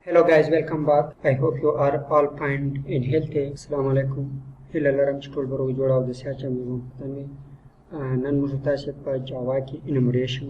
Hello guys, welcome back. I hope you are all fine and healthy. Assalamu alaikum. Hilalaram chitol baro joda of the search and nan mutase pa Java ki enumeration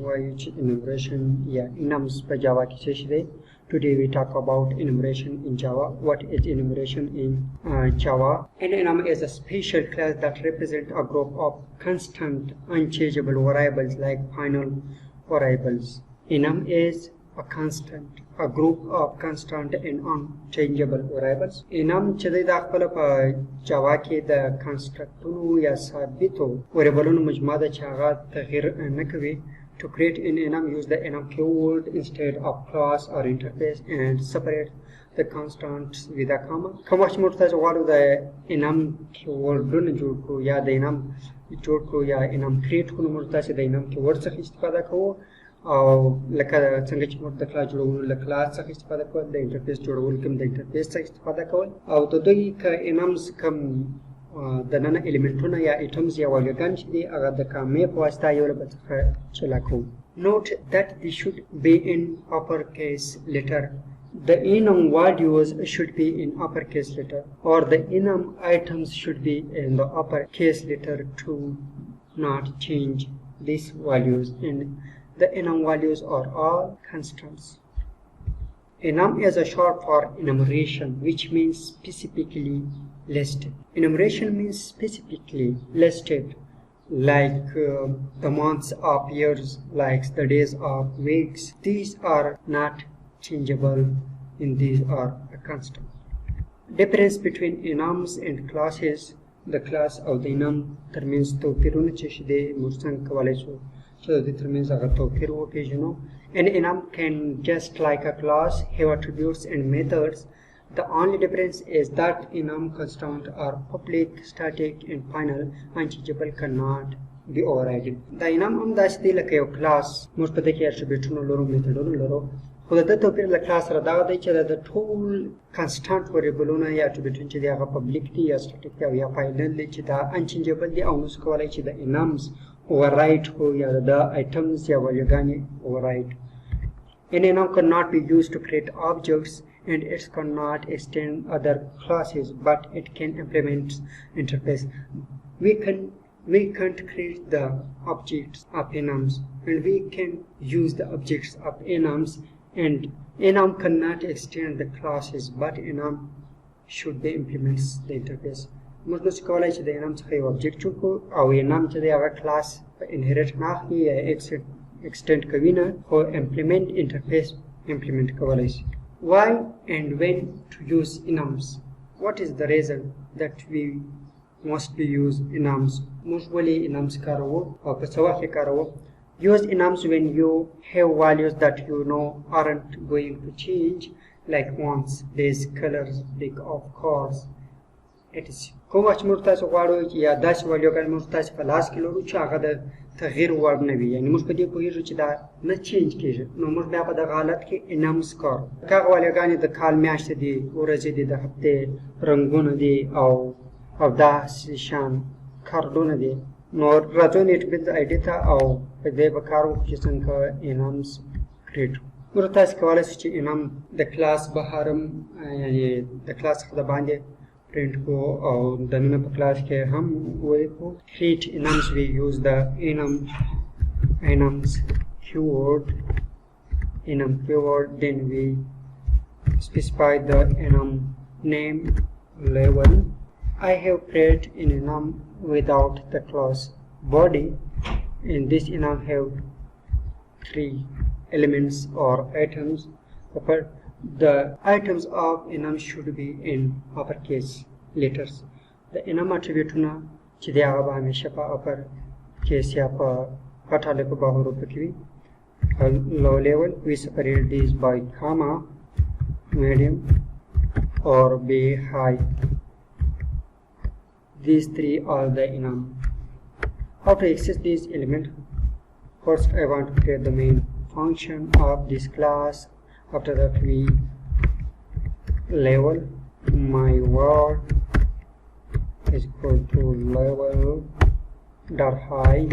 enumeration enums pa Java ki seshide. Today we talk about enumeration in Java. What is enumeration in Java? An enum is a special class that represents a group of constant unchangeable variables like final variables. Enum is a constant, a group of constant and unchangeable variables. Enum chede dakhla pa Java ke da constructunu ya sabito variablun mujmada chaga taghir nakwi. To create an enum, use the enum keyword instead of class or interface and separate the constants with a comma. Kamach murtaz walu the enum keyword dun jodku ya the enum jodku ya enum create kunu murtaz the enum keyword se istifada ko او لکه څنګه چې موږ د کلاس جوړولو له کلاس څخه استفاده کول د انټرفیس جوړولو کوم د انټرفیس څخه استفاده کول او د دوی ک انمز کوم د نن الیمنټونه یا ایټمز یا ولیوګان چې دي هغه د کامې په واسطه یو له بل څخه چلا کوو. Note that they should be in uppercase letter. The enum values should be in uppercase letter or the enum items should be in the uppercase letter to not change these values, and the enum values are all constants. Enum is a short for enumeration, which means specifically listed. Enumeration means specifically listed, like the months of years, like the days of weeks. These are not changeable, and these are a constant. Difference between enums and classes. The class of the enum determines the pirunachishide mursan kawalesu. So this means an enum can, just like a class, have attributes and methods. The only difference is that enum constant are public, static, and final, unchangeable, cannot be overridden. The enum on the like a class, most of the attributes no loro method no loro. For the data class rada the tool constant variable ya attribute into the publicity or static ya final the unchangeable the onus college the enums override who the items ya valuegani override. An enum cannot be used to create objects and it cannot extend other classes, but it can implement interface. We can't create the objects of enums, and we can use the objects of enums, and enum cannot extend the classes, but enum should be implements the interface. Most college the enum say object ko or enum to the class inherit na extend kavina or implement interface implement college. Why and when to use enums? What is the reason that we must be use enums? Usually enums karawo or pasawa karawo. Use enums when you have values that you know aren't going to change, like months, days, colors, deck of cards, etc. کومچ مرتاس غواړو یا داس ولیوګان مرتاس په لاس کې لرو چې هغه د تغییر وړ نه وي، یعنی موږ په دې پوهیږو چې دا نه چینج کیږي، نو موږ بیا په دغه حالت کې انمز کار هغه ولیوګان د کال میاشتې دي، ورځې دي، د هفتې رنګونه دي او داسې شان کارډونه دي، نو راځو نیټ بیلډ آیډي ته او په دې به کار وکړو چې څنګه انمز کریټ کړو. تاسو کولی شئ چې انم د کلاس بهرم یعنی د کلاس څخه د باندې print ko or the name of class ke hum create enums. We use the enums keyword, then we specify the enum name level. I have created an enum without the class body, and this enum have 3 elements or items. The items of enum should be in uppercase letters. The enum attribute na chide aba hamesha pa uppercase ya pa patale ko bahuru pakwi. Low level we separate these by comma, medium or be high. These 3 are the enum. How to access these elements? First I want to create the main function of this class. After that we level my word is equal to level dot height.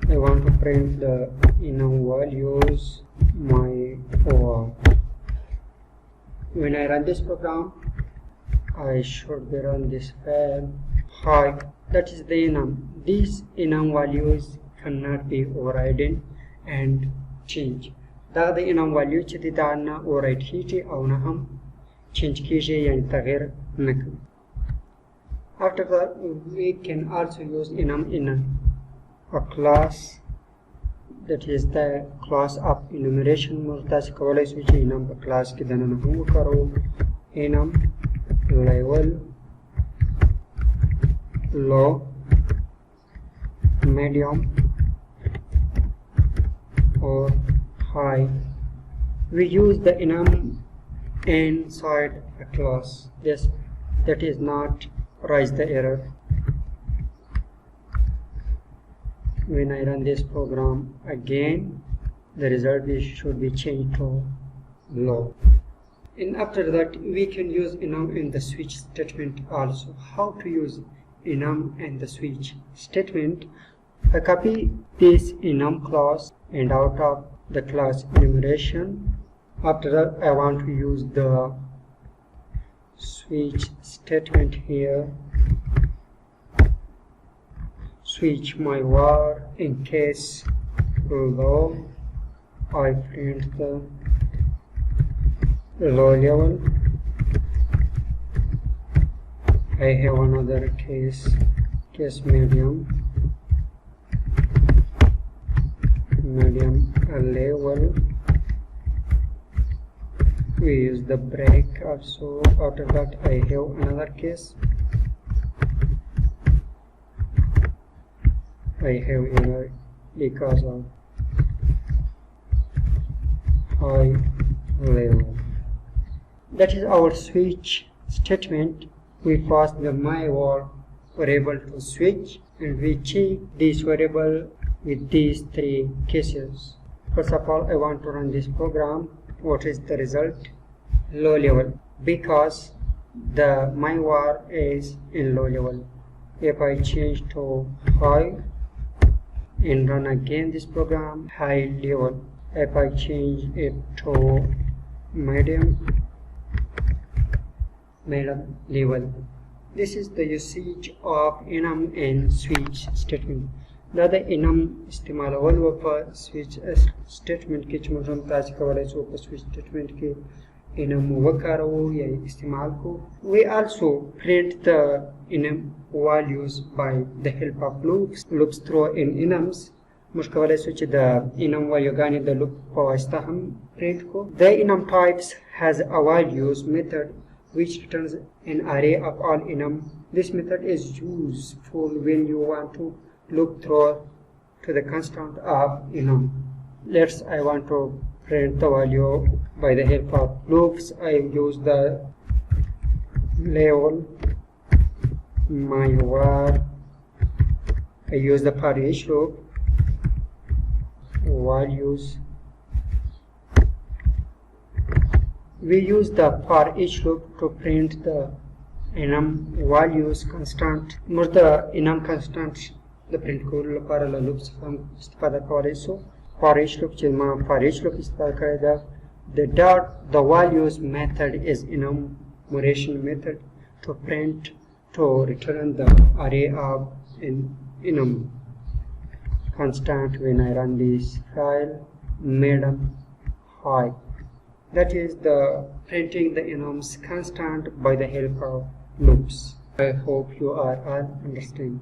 I want to print the enum values my word. When I run this program, I should be run this file. Hi, that is the enum. These enum values cannot be overridden and changed. دا the enum value چې دا نه override کیږي او نه هم change کیږي یعنی تغیر نه کوي. After that, we can also use enum in a class, that is the class of enumeration. موږ تاسو کولای شو چې enum په class کې دننه هم وکاروو. enum level low, medium or high. We use the enum inside a class. Yes, that is not raise the error. When I run this program again, the result should be changed to low. And after that, we can use enum in the switch statement also. How to use enum and the switch statement? I copy this enum class and out of the class enumeration. After that, I want to use the switch statement here. Switch my var in case low. I print the low level. I have another case medium level. We use the break also. After that, I have another case. I have error because of high level. That is our switch statement. We pass the my var variable to switch, and we check this variable with these three cases. First of all, I want to run this program. What is the result? Low level, because the my var is in low level. If I change to high and run again this program, high level. If I change it to medium level. This is the usage of enum and switch statement. دا د enum استعمالول و په switch statement کې چې موږ هم تاسو کولای شو په switch statement کې enum وکاروو یا استعمال کو. We also print the enum values by the help of loops through in enums. موږ کولای شو چې د enum valueګانې د loop په واسطه هم print کو. The enum types has a values method which returns an array of all enum. This method is useful when you want to look through to the constant of enum. I want to print the value by the help of loops. I use the level my var. I use the for each loop values. We use the for each loop to print the enum values constant. موږ د enum constant the print کولو لپاره له loops هم استفاده کولی شو. For each loop چې ما for each loop استفاده کړې ده. The values method is enumeration method to print to return the array of enum constant when I run this file medium high. That is the printing the enums constant by the help of loops. I hope you are all understand.